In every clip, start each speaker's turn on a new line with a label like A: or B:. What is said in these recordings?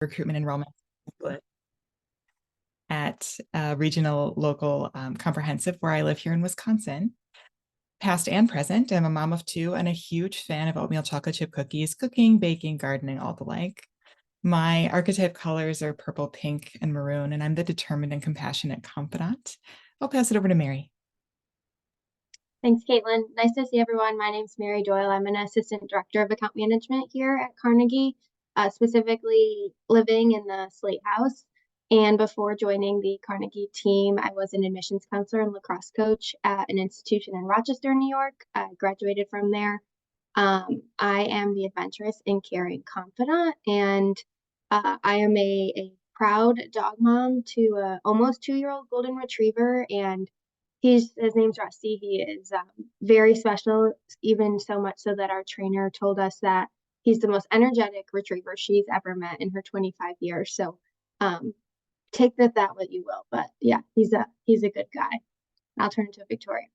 A: recruitment enrollment at regional local comprehensive where I live here in Wisconsin. Past and present, I'm a mom of two and a huge fan of oatmeal chocolate chip cookies, cooking, baking, gardening, all the like. My archetype colors are purple, pink, and maroon, and I'm the determined and compassionate confidant. I'll pass it over to Mary.
B: Thanks, Caitlin. Nice to see everyone. My name's Mary Doyle. I'm an assistant director of account management here at Carnegie, specifically living in the Slate House. And before joining the Carnegie team, I was an admissions counselor and lacrosse coach at an institution in Rochester, New York. I graduated from there. I am the adventurous and caring confidant, and I am a proud dog mom to a almost 2-year-old golden retriever, and his name's Rusty. He is very special, even so much so that our trainer told us that he's the most energetic retriever she's ever met in her 25 years. So take that what you will. But yeah, he's a good guy. I'll turn it to Victoria.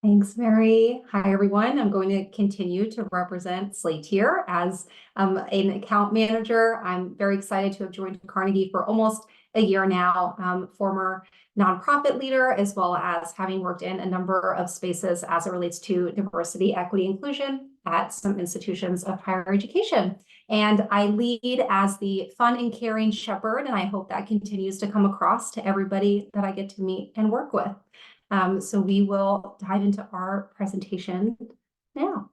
C: Thanks, Mary. Hi, everyone. I'm going to continue to represent Slate here as an account manager. I'm very excited to have joined Carnegie for almost a year now, former nonprofit leader, as well as having worked in a number of spaces as it relates to diversity, equity, inclusion at some institutions of higher education. And I lead as the fun and caring shepherd, and I hope that continues to come across to everybody that I get to meet and work with. So we will dive into our presentation now.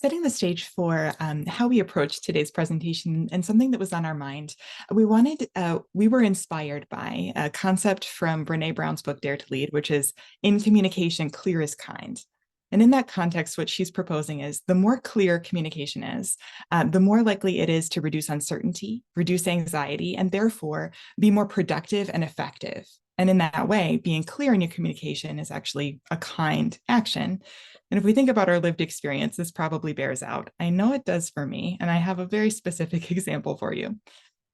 A: Setting the stage for how we approach today's presentation and something that was on our mind, we were inspired by a concept from Brene Brown's book, Dare to Lead, which is in communication, clear is kind. And in that context, what she's proposing is the more clear communication is, the more likely it is to reduce uncertainty, reduce anxiety, and therefore be more productive and effective. And in that way, being clear in your communication is actually a kind action. And if we think about our lived experience, this probably bears out. I know it does for me, and I have a very specific example for you.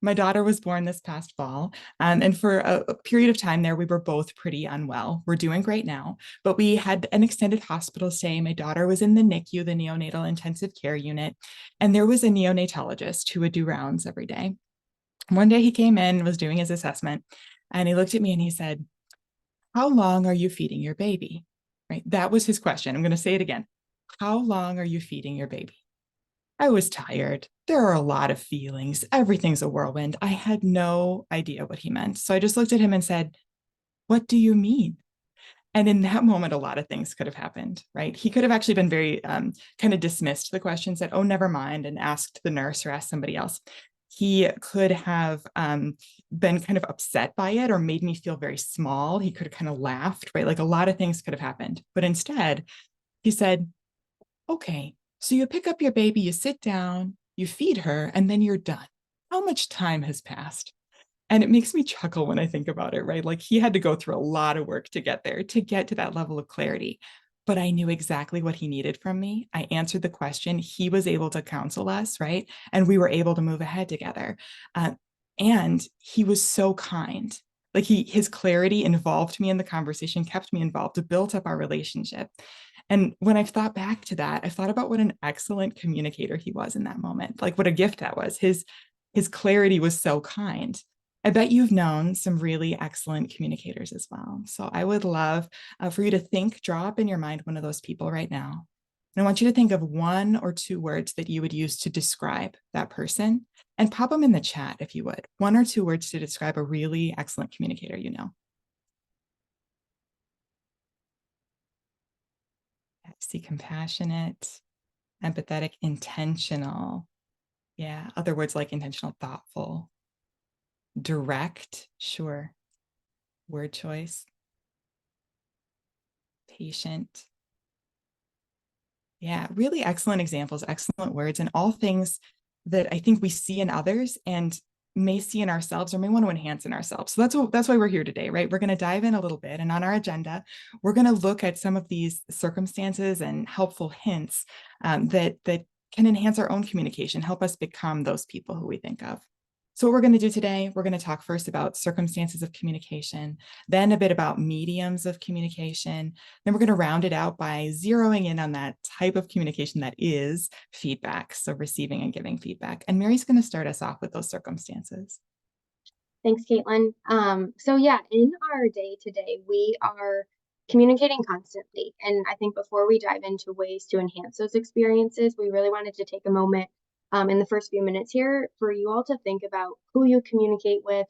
A: My daughter was born this past fall, and for a period of time there, we were both pretty unwell. We're doing great now, but we had an extended hospital stay. My daughter was in the NICU, the neonatal intensive care unit, and there was a neonatologist who would do rounds every day. One day he came in, was doing his assessment, and he looked at me and he said, "How long are you feeding your baby?" Right? That was his question. I'm going to say it again. How long are you feeding your baby? I was tired. There are a lot of feelings. Everything's a whirlwind. I had no idea what he meant. So I just looked at him and said, "What do you mean?" And in that moment, a lot of things could have happened, right? He could have actually been very kind of dismissed the question, said, "Oh, never mind," and asked the nurse or asked somebody else. He could have been kind of upset by it or made me feel very small. He could have kind of laughed, right? Like a lot of things could have happened. But instead, he said, "Okay, so you pick up your baby, you sit down, you feed her, and then you're done. How much time has passed?" And it makes me chuckle when I think about it, right? Like he had to go through a lot of work to get there, to get to that level of clarity. But I knew exactly what he needed from me. I answered the question. He was able to counsel us, right? And we were able to move ahead together. And he was so kind. Like his clarity involved me in the conversation, kept me involved, built up our relationship. And when I've thought back to that, I thought about what an excellent communicator he was in that moment. Like what a gift that was. His clarity was so kind. I bet you've known some really excellent communicators as well. So I would love for you to draw up in your mind one of those people right now. And I want you to think of 1 or 2 words that you would use to describe that person and pop them in the chat if you would. 1 or 2 words to describe a really excellent communicator you know. I see compassionate, empathetic, intentional. Yeah, other words like intentional, thoughtful, direct, sure. Word choice. Patient. Yeah, really excellent examples, excellent words, and all things that I think we see in others and may see in ourselves or may want to enhance in ourselves. So that's why we're here today, right? We're going to dive in a little bit, and on our agenda, we're going to look at some of these circumstances and helpful hints that can enhance our own communication, help us become those people who we think of. So what we're going to do today, we're going to talk first about circumstances of communication, then a bit about mediums of communication. Then we're going to round it out by zeroing in on that type of communication that is feedback, so receiving and giving feedback. And Mary's going to start us off with those circumstances.
B: Thanks, Caitlin. So yeah, in our day to day, we are communicating constantly. And I think before we dive into ways to enhance those experiences, we really wanted to take a moment in the first few minutes here for you all to think about who you communicate with,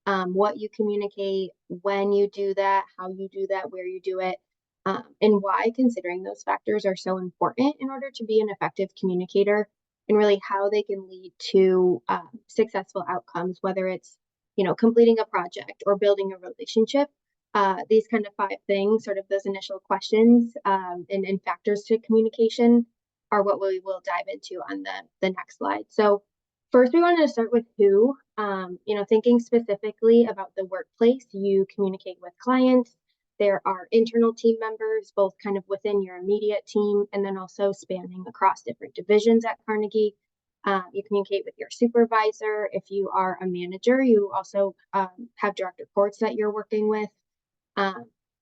B: what you communicate, when you do that, how you do that, where you do it, and why considering those factors are so important in order to be an effective communicator, and really how they can lead to successful outcomes, whether it's completing a project or building a relationship. These kind of 5 things, sort of those initial questions and factors to communication are what we will dive into on the next slide. So first, we wanted to start with who, thinking specifically about the workplace. You communicate with clients. There are internal team members, both kind of within your immediate team and then also spanning across different divisions at Carnegie. You communicate with your supervisor. If you are a manager, you also have direct reports that you're working with.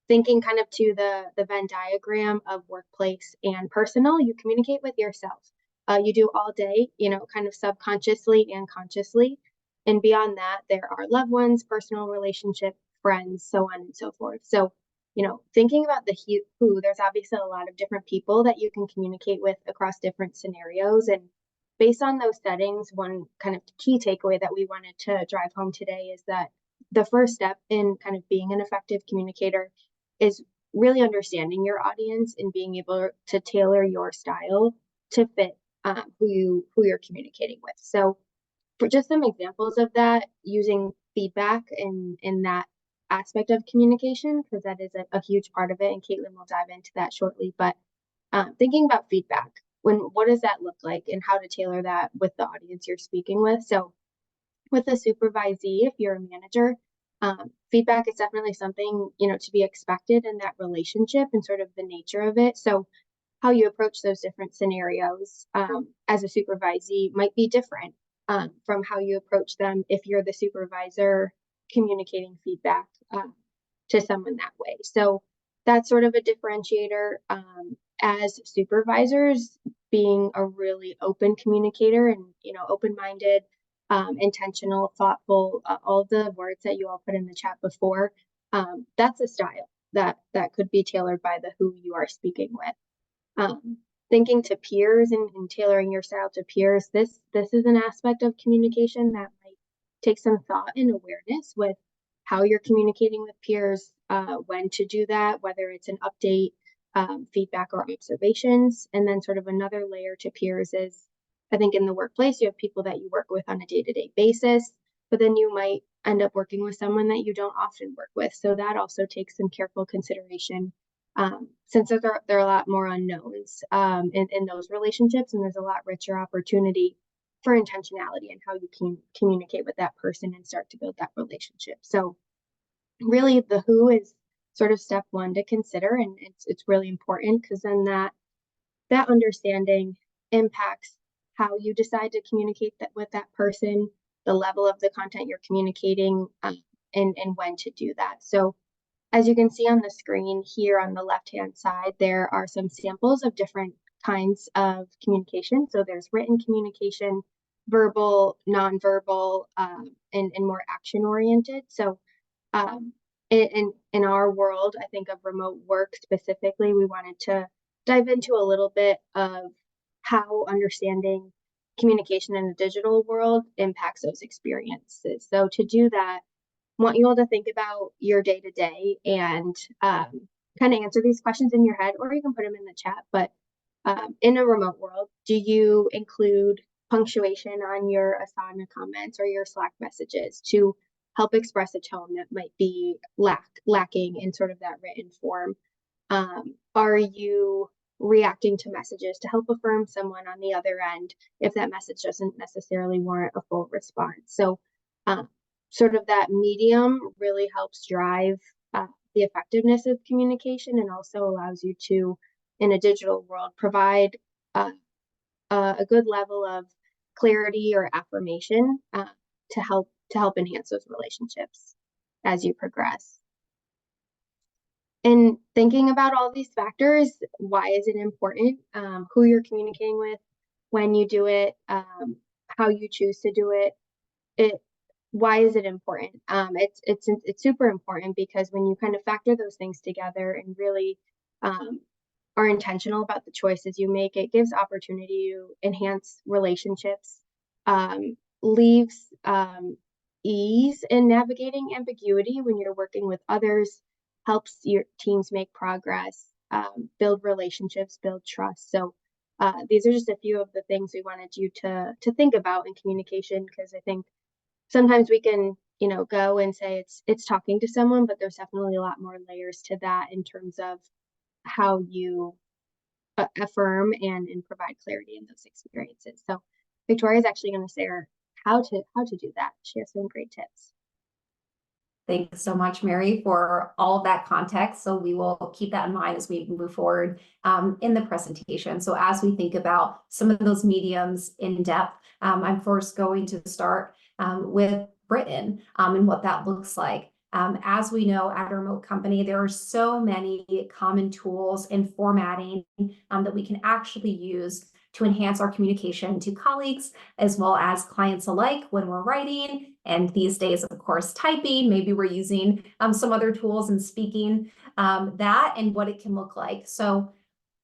B: Thinking kind of to the Venn diagram of workplace and personal, you communicate with yourself. You do all day, kind of subconsciously and consciously. And beyond that, there are loved ones, personal relationship, friends, so on and so forth. So, thinking about the who, there's obviously a lot of different people that you can communicate with across different scenarios. And based on those settings, one kind of key takeaway that we wanted to drive home today is that the first step in kind of being an effective communicator is really understanding your audience and being able to tailor your style to fit who you're communicating with. So for just some examples of that, using feedback in that aspect of communication, because that is a huge part of it, and Caitlin will dive into that shortly. But thinking about feedback, what does that look like and how to tailor that with the audience you're speaking with? So with a supervisee, if you're a manager, feedback is definitely something, to be expected in that relationship and sort of the nature of it. So how you approach those different scenarios as a supervisee might be different from how you approach them if you're the supervisor communicating feedback to someone that way. So that's sort of a differentiator. As supervisors, being a really open communicator and open-minded, intentional, thoughtful, all the words that you all put in the chat before, that's a style that could be tailored by the who you are speaking with. Thinking to peers and tailoring your style to peers, this is an aspect of communication that might take some thought and awareness with how you're communicating with peers, when to do that, whether it's an update, feedback, or observations. And then sort of another layer to peers is, I think in the workplace, you have people that you work with on a day-to-day basis, but then you might end up working with someone that you don't often work with. So that also takes some careful consideration, since there are a lot more unknowns in those relationships, and there's a lot richer opportunity for intentionality and how you can communicate with that person and start to build that relationship. So really the who is sort of step one to consider, and it's really important because then that understanding impacts how you decide to communicate that with that person, the level of the content you're communicating, and when to do that. So as you can see on the screen here on the left-hand side, there are some samples of different kinds of communication. So there's written communication, verbal, nonverbal, and more action-oriented. So in our world, I think of remote work specifically, we wanted to dive into a little bit of how understanding communication in a digital world impacts those experiences. So to do that, I want you all to think about your day-to-day and kind of answer these questions in your head, or you can put them in the chat. But in a remote world, do you include punctuation on your Asana comments or your Slack messages to help express a tone that might be lacking in sort of that written form? Are you reacting to messages to help affirm someone on the other end if that message doesn't necessarily warrant a full response? So sort of that medium really helps drive the effectiveness of communication, and also allows you to, in a digital world, provide a good level of clarity or affirmation to help enhance those relationships as you progress. And thinking about all these factors, why is it important? Who you're communicating with, when you do it, how you choose to do it. Why is it important? It's super important because when you kind of factor those things together and really are intentional about the choices you make, it gives opportunity to enhance relationships, leaves ease in navigating ambiguity when you're working with others, helps your teams make progress, build relationships, build trust. So these are just a few of the things we wanted you to think about in communication, because I think sometimes we can, go and say it's talking to someone, but there's definitely a lot more layers to that in terms of how you affirm and provide clarity in those experiences. So Victoria is actually going to share how to do that. She has some great tips.
C: Thanks so much, Mary, for all of that context. So we will keep that in mind as we move forward in the presentation. So as we think about some of those mediums in depth, I'm first going to start with Britain and what that looks like. As we know, at a remote company, there are so many common tools and formatting that we can actually use to enhance our communication to colleagues as well as clients alike when we're writing. And these days, of course, typing, maybe we're using some other tools and speaking, that and what it can look like. So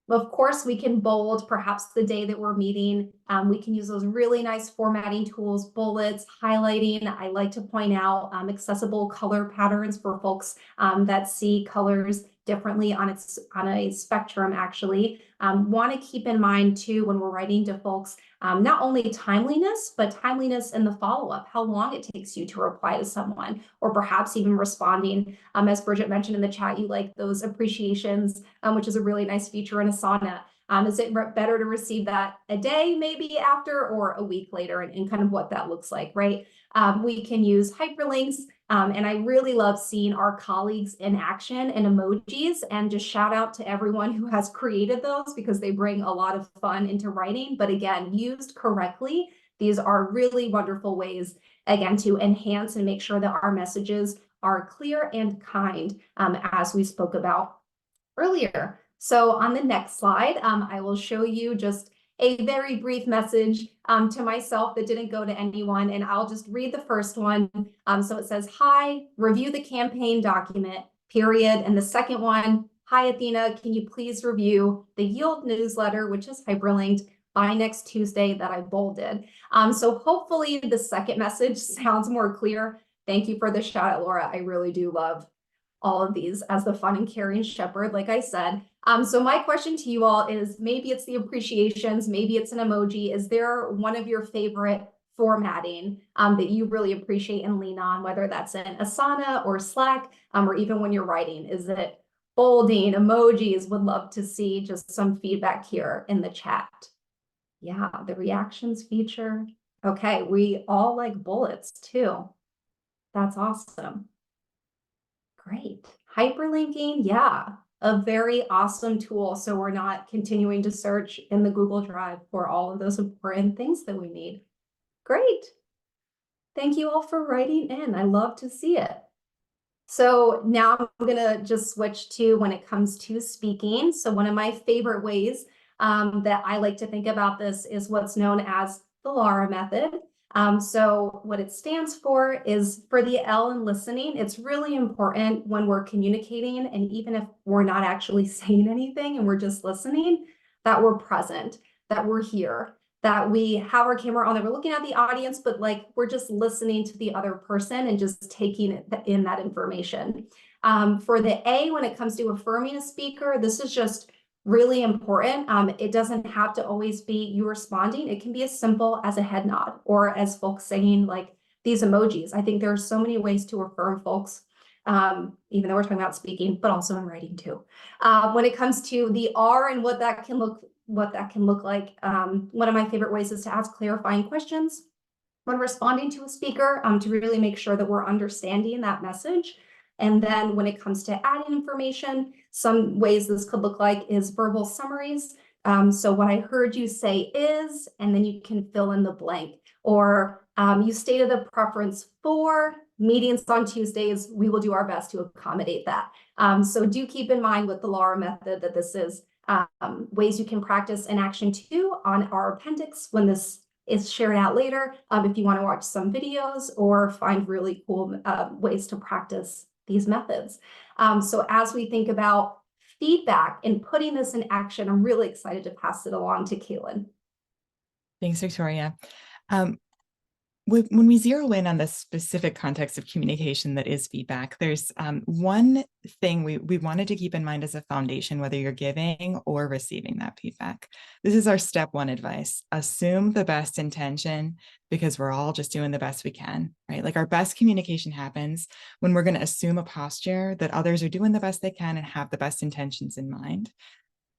C: of course, we can bold perhaps the day that we're meeting. We can use those really nice formatting tools, bullets, highlighting. I like to point out accessible color patterns for folks that see colors differently on a spectrum, actually. Want to keep in mind too, when we're writing to folks, not only timeliness, but timeliness in the follow-up, how long it takes you to reply to someone, or perhaps even responding. As Bridget mentioned in the chat, you like those appreciations, which is a really nice feature in Asana. Is it better to receive that a day maybe after or a week later, and kind of what that looks like, right? We can use hyperlinks, and I really love seeing our colleagues in action and emojis, and just shout out to everyone who has created those because they bring a lot of fun into writing. But again, used correctly, these are really wonderful ways, again, to enhance and make sure that our messages are clear and kind, as we spoke about earlier. So on the next slide, I will show you just a very brief message to myself that didn't go to anyone, and I'll just read the first one. So it says, "Hi, review the campaign document, period." And the second one, "Hi, Athena, can you please review the Yield newsletter," which is hyperlinked, "by next Tuesday," that I bolded. So hopefully the second message sounds more clear. Thank you for the shout out, Laura. I really do love all of these as the fun and caring shepherd, like I said. So my question to you all is, maybe it's the appreciations, maybe it's an emoji. Is there one of your favorite formatting that you really appreciate and lean on, whether that's in Asana or Slack, or even when you're writing? Is it bolding, emojis? Would love to see just some feedback here in the chat. Yeah, the reactions feature. Okay, we all like bullets too. That's awesome. Great. Hyperlinking, yeah, a very awesome tool. So we're not continuing to search in the Google Drive for all of those important things that we need. Great. Thank you all for writing in. I love to see it. So now I'm going to just switch to when it comes to speaking. So one of my favorite ways that I like to think about this is what's known as the Lara method. So what it stands for is, for the L in listening, it's really important when we're communicating, and even if we're not actually saying anything and we're just listening, that we're present, that we're here, that we have our camera on, that we're looking at the audience, but like we're just listening to the other person and just taking in that information. For the A, when it comes to affirming a speaker, this is just really important. It doesn't have to always be you responding. It can be as simple as a head nod, or as folks saying like these emojis. I think there are so many ways to affirm folks, even though we're talking about speaking, but also in writing too. When it comes to the R and what that can look like, one of my favorite ways is to ask clarifying questions when responding to a speaker, to really make sure that we're understanding that message. And then when it comes to adding information, some ways this could look like is verbal summaries. So what I heard you say is, and then you can fill in the blank. or you stated a preference for meetings on Tuesdays. We will do our best to accommodate that. So do keep in mind with the LARA method that this is ways you can practice in action 2 on our appendix when this is shared out later, if you want to watch some videos or find really cool ways to practice these methods. So as we think about feedback and putting this in action, I'm really excited to pass it along to Caitlin.
A: Thanks, Victoria. When we zero in on the specific context of communication that is feedback, there's one thing we wanted to keep in mind as a foundation, whether you're giving or receiving that feedback. This is our step 1 advice. Assume the best intention, because we're all just doing the best we can, right? Like, our best communication happens when we're going to assume a posture that others are doing the best they can and have the best intentions in mind.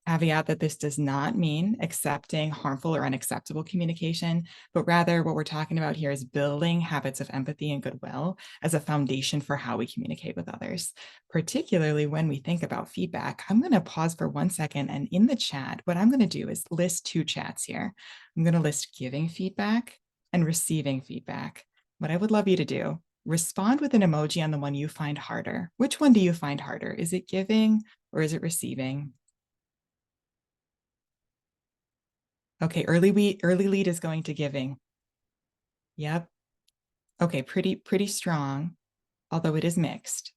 A: Caveat that this does not mean accepting harmful or unacceptable communication, but rather what we're talking about here is building habits of empathy and goodwill as a foundation for how we communicate with others, particularly when we think about feedback. I'm going to pause for 1 second, and in the chat, what I'm going to do is list 2 chats here. I'm going to list giving feedback and receiving feedback. What I would love you to do, respond with an emoji on the one you find harder. Which one do you find harder? Is it giving or is it receiving? Okay, early lead is going to giving. Yep. Okay, pretty strong, although it is mixed.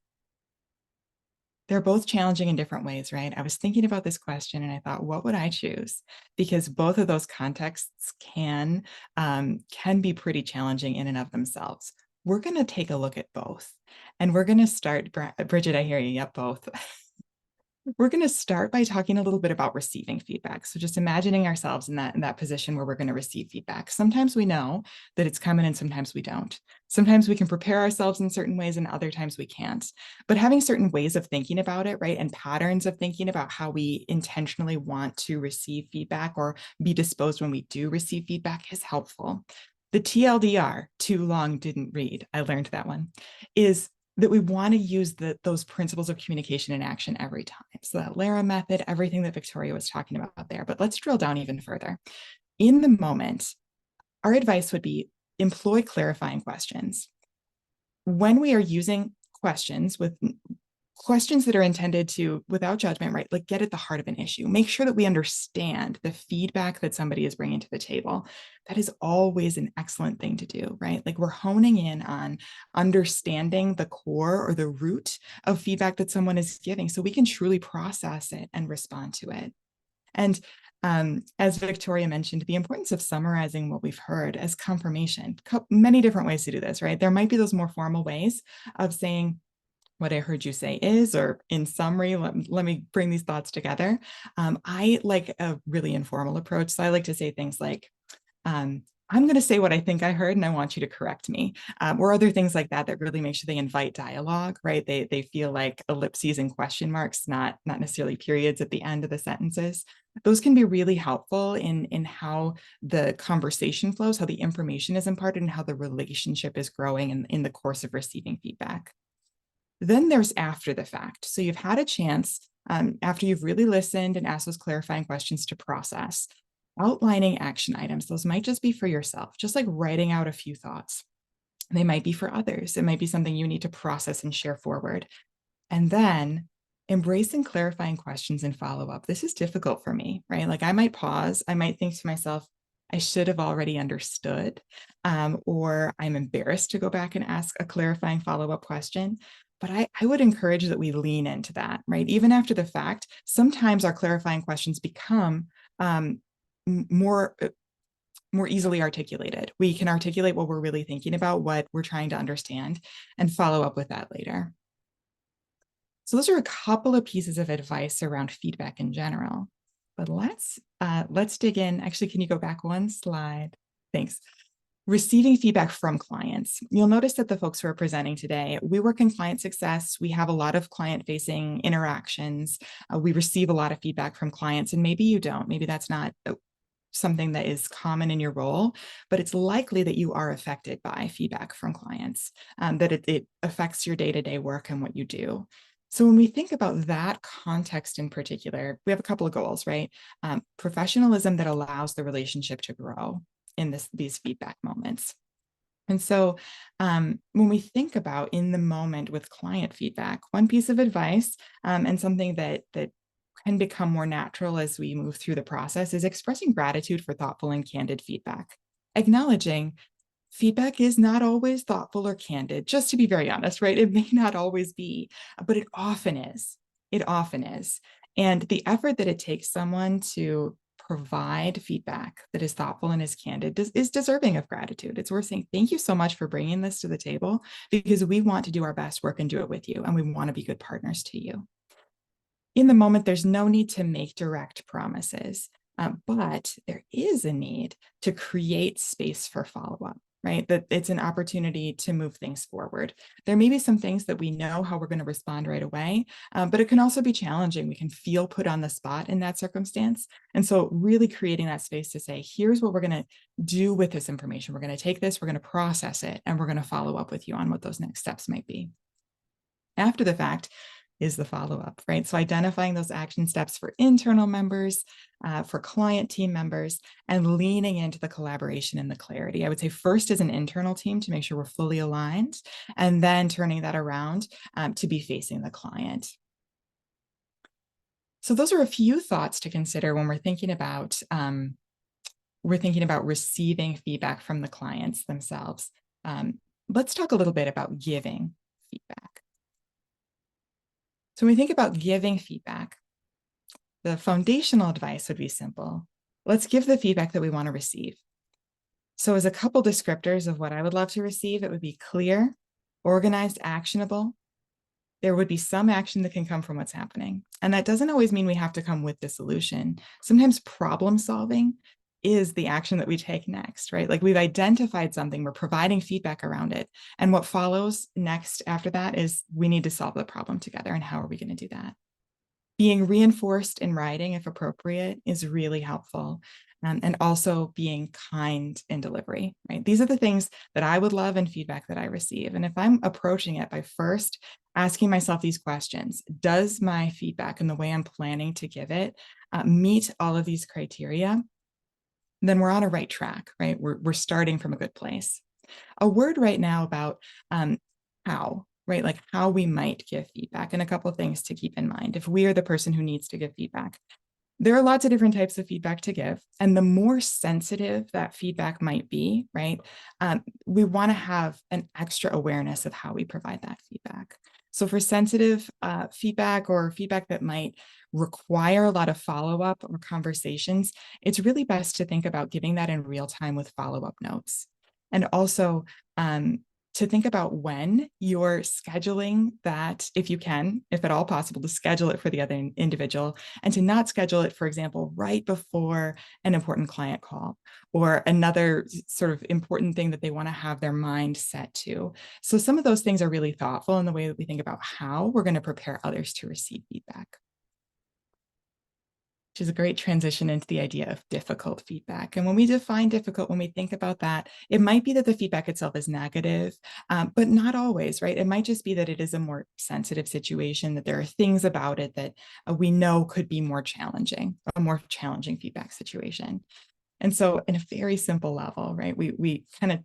A: They're both challenging in different ways, right? I was thinking about this question and I thought, what would I choose? Because both of those contexts can be pretty challenging in and of themselves. We're going to take a look at both. And we're going to start, Bridget, I hear you. Yep, both. We're going to start by talking a little bit about receiving feedback. So just imagining ourselves in that position where we're going to receive feedback. Sometimes we know that it's coming and sometimes we don't. Sometimes we can prepare ourselves in certain ways and other times we can't. But having certain ways of thinking about it, right, and patterns of thinking about how we intentionally want to receive feedback or be disposed when we do receive feedback is helpful. The TLDR, too long didn't read, I learned that one, is that we want to use those principles of communication in action every time. So that LARA method, everything that Victoria was talking about there. But let's drill down even further. In the moment, our advice would be employ clarifying questions. When we are using questions that are intended to, without judgment, right, like get at the heart of an issue, make sure that we understand the feedback that somebody is bringing to the table. That is always an excellent thing to do, right? Like, we're honing in on understanding the core or the root of feedback that someone is giving so we can truly process it and respond to it. And as Victoria mentioned, the importance of summarizing what we've heard as confirmation. Many different ways to do this, right? There might be those more formal ways of saying, what I heard you say is, or in summary, let me bring these thoughts together. I like a really informal approach. So I like to say things like, I'm going to say what I think I heard and I want you to correct me, or other things like that really make sure they invite dialogue, right? They feel like ellipses and question marks, not necessarily periods at the end of the sentences. Those can be really helpful in how the conversation flows, how the information is imparted, and how the relationship is growing in the course of receiving feedback. Then there's after the fact. So you've had a chance, after you've really listened and asked those clarifying questions, to process. Outlining action items. Those might just be for yourself, just like writing out a few thoughts. They might be for others. It might be something you need to process and share forward. And then embracing clarifying questions and follow up. This is difficult for me, right? Like, I might pause. I might think to myself, I should have already understood, or I'm embarrassed to go back and ask a clarifying follow-up question. But I would encourage that we lean into that, right? Even after the fact, sometimes our clarifying questions become more easily articulated. We can articulate what we're really thinking about, what we're trying to understand, and follow up with that later. So those are a couple of pieces of advice around feedback in general. But let's dig in. Actually, can you go back 1 slide? Thanks. Receiving feedback from clients. You'll notice that the folks who are presenting today, we work in client success. We have a lot of client-facing interactions. We receive a lot of feedback from clients, and maybe you don't. Maybe that's not something that is common in your role, but it's likely that you are affected by feedback from clients, that it affects your day-to-day work and what you do. So when we think about that context in particular, we have a couple of goals, right? Professionalism that allows the relationship to grow. in these feedback moments. And so when we think about in the moment with client feedback, one piece of advice and something that can become more natural as we move through the process is expressing gratitude for thoughtful and candid feedback. Acknowledging feedback is not always thoughtful or candid, just to be very honest, right? It may not always be, but it often is. It often is. And the effort that it takes someone to provide feedback that is thoughtful and is candid is deserving of gratitude. It's worth saying, thank you so much for bringing this to the table, because we want to do our best work and do it with you, and we want to be good partners to you. In the moment, there's no need to make direct promises, but there is a need to create space for follow-up, right? That it's an opportunity to move things forward. There may be some things that we know how we're going to respond right away, but it can also be challenging. We can feel put on the spot in that circumstance. And so really creating that space to say, here's what we're going to do with this information. We're going to take this, we're going to process it, and we're going to follow up with you on what those next steps might be. After the fact is the follow-up, right? So identifying those action steps for internal members, for client team members, and leaning into the collaboration and the clarity. I would say first as an internal team to make sure we're fully aligned, and then turning that around to be facing the client. So those are a few thoughts to consider when we're thinking about receiving feedback from the clients themselves. Let's talk a little bit about giving feedback. So when we think about giving feedback, the foundational advice would be simple. Let's give the feedback that we want to receive. So as a couple descriptors of what I would love to receive, it would be clear, organized, actionable. There would be some action that can come from what's happening. And that doesn't always mean we have to come with the solution. Sometimes problem solving is the action that we take next, right? Like we've identified something, we're providing feedback around it. And what follows next after that is we need to solve the problem together. And how are we going to do that? Being reinforced in writing, if appropriate, is really helpful. And also being kind in delivery, right? These are the things that I would love in feedback that I receive. And if I'm approaching it by first asking myself these questions, does my feedback and the way I'm planning to give it meet all of these criteria? Then we're on a right track, right? We're starting from a good place. A word right now about how, right? Like how we might give feedback, and a couple of things to keep in mind if we are the person who needs to give feedback. There are lots of different types of feedback to give, and the more sensitive that feedback might be, right? We want to have an extra awareness of how we provide that feedback. So for sensitive feedback or feedback that might require a lot of follow-up or conversations, it's really best to think about giving that in real time with follow-up notes. And also to think about when you're scheduling that, if you can, if at all possible, to schedule it for the other individual, and to not schedule it, for example, right before an important client call or another sort of important thing that they want to have their mind set to. So some of those things are really thoughtful in the way that we think about how we're going to prepare others to receive feedback. Which is a great transition into the idea of difficult feedback. And when we define difficult, when we think about that, it might be that the feedback itself is negative, but not always, right? It might just be that it is a more sensitive situation, that there are things about it that we know could be more challenging, a more challenging feedback situation. And so in a very simple level, right, we kind of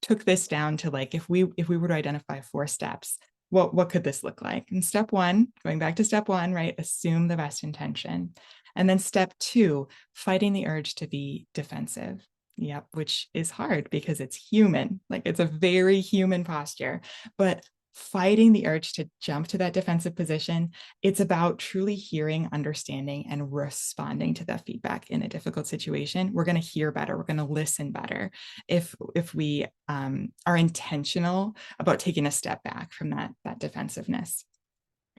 A: took this down to like, if we were to identify 4 steps, what could this look like? And step 1, going back to step 1, right? Assume the best intention. And then step 2, fighting the urge to be defensive. Yep, which is hard because it's human. Like it's a very human posture, but fighting the urge to jump to that defensive position, it's about truly hearing, understanding, and responding to that feedback in a difficult situation. We're going to hear better. We're going to listen better if we are intentional about taking a step back from that defensiveness.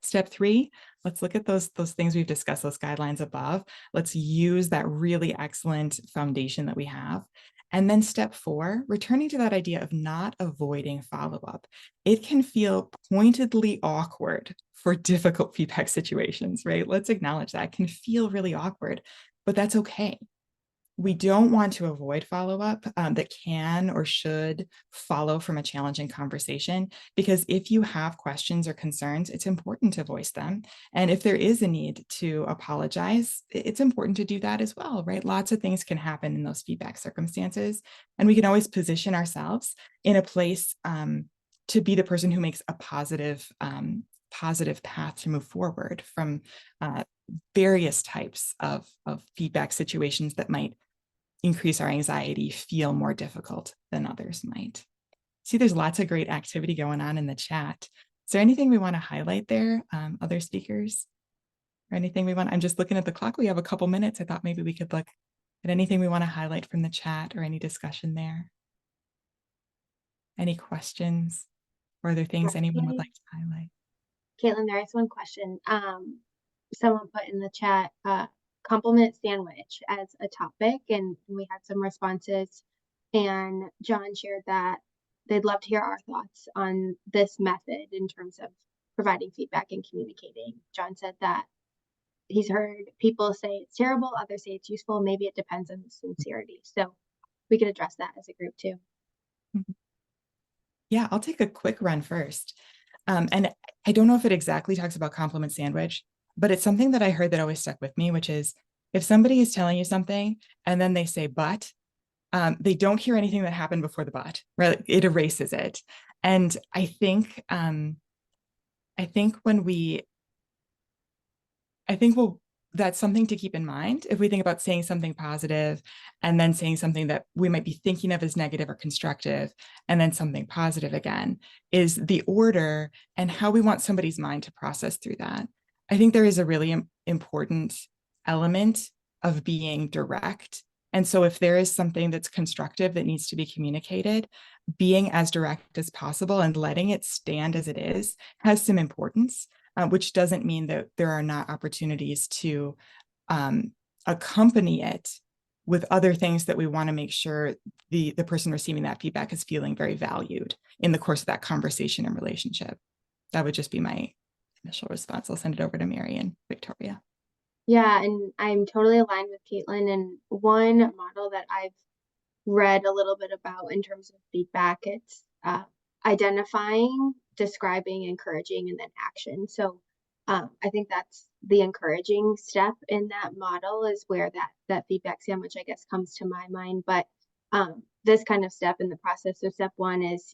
A: Step 3, let's look at those things we've discussed, those guidelines above. Let's use that really excellent foundation that we have. And then step 4, returning to that idea of not avoiding follow-up. It can feel pointedly awkward for difficult feedback situations, right? Let's acknowledge that. It can feel really awkward, but that's okay. We don't want to avoid follow-up that can or should follow from a challenging conversation, because if you have questions or concerns, it's important to voice them. And if there is a need to apologize, it's important to do that as well, right? Lots of things can happen in those feedback circumstances, and we can always position ourselves in a place to be the person who makes a positive path to move forward from various types of feedback situations that might increase our anxiety, feel more difficult than others might. See, there's lots of great activity going on in the chat. Is there anything we want to highlight there, other speakers? Or anything we want? I'm just looking at the clock. We have a couple minutes. I thought maybe we could look at anything we want to highlight from the chat or any discussion there. Any questions or other things anyone would like to highlight?
B: Caitlin, there is one question. Someone put in the chat, compliment sandwich as a topic, and we had some responses, and John shared that they'd love to hear our thoughts on this method in terms of providing feedback and communicating. John said that he's heard people say it's terrible, others say it's useful. Maybe it depends on the sincerity. So we could address that as a group too.
A: Yeah, I'll take a quick run first. And I don't know if it exactly talks about compliment sandwich, but it's something that I heard that always stuck with me, which is if somebody is telling you something and then they say, but, they don't hear anything that happened before the but, right? It erases it. And I think that's something to keep in mind if we think about saying something positive and then saying something that we might be thinking of as negative or constructive, and then something positive again, is the order and how we want somebody's mind to process through that. I think there is a really important element of being direct. And so if there is something that's constructive that needs to be communicated, being as direct as possible and letting it stand as it is has some importance. Which doesn't mean that there are not opportunities to accompany it with other things that we want to make sure the person receiving that feedback is feeling very valued in the course of that conversation and relationship. That would just be my initial response. I'll send it over to Mary and Victoria.
B: Yeah, and I'm totally aligned with Caitlin. And one model that I've read a little bit about in terms of feedback, it's identifying, describing, encouraging, and then action. So I think that's the encouraging step in that model, is where that feedback sandwich, I guess, comes to my mind. But this kind of step in the process, so step one is,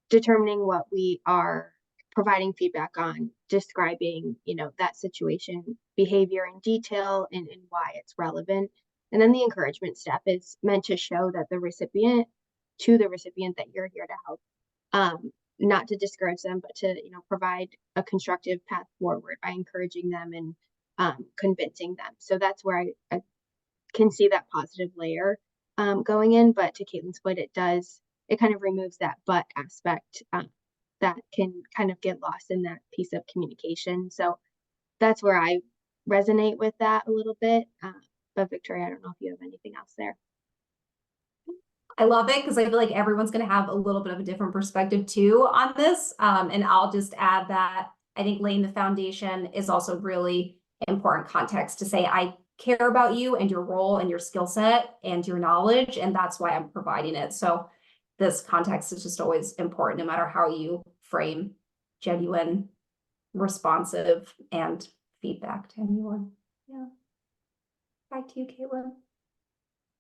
B: determining what we are providing feedback on, describing, that situation, behavior in detail, and why it's relevant. And then the encouragement step is meant to show that the recipient that you're here to help, not to discourage them, but to, provide a constructive path forward by encouraging them and convincing them. So that's where I can see that positive layer going in. But to Caitlin's point, it kind of removes that but aspect that can kind of get lost in that piece of communication. So that's where I resonate with that a little bit. But Victoria, I don't know if you have anything else there.
C: I love it because I feel like everyone's going to have a little bit of a different perspective too on this. And I'll just add that I think laying the foundation is also really important context to say, I care about you and your role and your skill set and your knowledge, and that's why I'm providing it. So this context is just always important, no matter how you frame genuine, responsive, and feedback to anyone. Yeah. Back to you, Caitlin.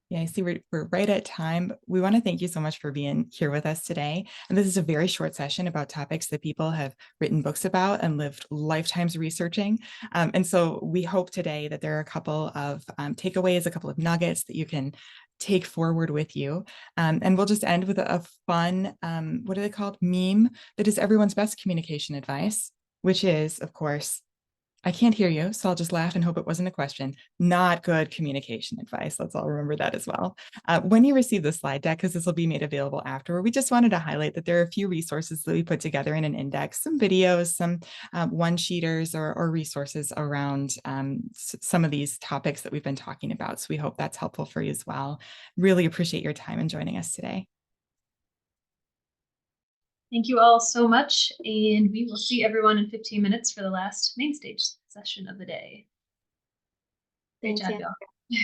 A: Yeah, I see we're right at time. We want to thank you so much for being here with us today. And this is a very short session about topics that people have written books about and lived lifetimes researching. And so we hope today that there are a couple of takeaways, a couple of nuggets that you can take forward with you. And we'll just end with a fun, what are they called? Meme that is everyone's best communication advice, which is, of course, I can't hear you, so I'll just laugh and hope it wasn't a question. Not good communication advice. Let's all remember that as well. When you receive the slide deck, because this will be made available afterward, we just wanted to highlight that there are a few resources that we put together in an index, some videos, some one-sheeters or resources around some of these topics that we've been talking about. So we hope that's helpful for you as well. Really appreciate your time in joining us today.
D: Thank you all so much, and we will see everyone in 15 minutes for the last main stage session of the day. Great job, y'all.